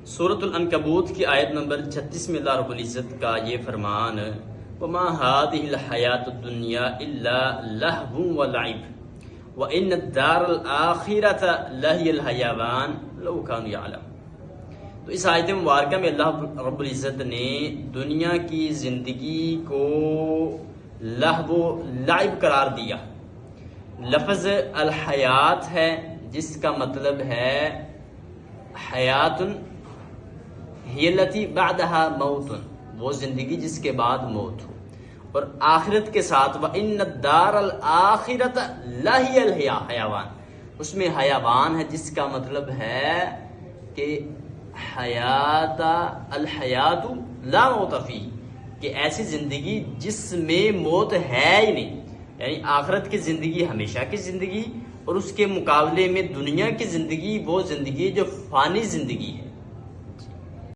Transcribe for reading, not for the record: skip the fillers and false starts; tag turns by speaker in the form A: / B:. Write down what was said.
A: سورۃ العنکبوت کی آیت نمبر 36 میں اللہ رب العزت کا یہ فرمان وما هذه الحیات الدنیا الا لہو ولعب وان الدار الاخرۃ لہی الحیوان لو کانوا یعلمون۔ تو اس آیت مبارکہ میں اللہ رب العزت نے دنیا کی زندگی کو لہو و لعب قرار دیا۔ لفظ الحیات ہے جس کا مطلب ہے حیات ہی التی بعدها موت، وہ زندگی جس کے بعد موت ہو، اور آخرت کے ساتھ وَإِنَّ الدَّارَ الْآخِرَةَ لَهِيَ الْحَیَوَانُ، اس میں حیوان ہے جس کا مطلب ہے کہ الحیات لا موت فی، کہ ایسی زندگی جس میں موت ہے ہی نہیں، یعنی آخرت کی زندگی ہمیشہ کی زندگی، اور اس کے مقابلے میں دنیا کی زندگی وہ زندگی جو فانی زندگی ہے۔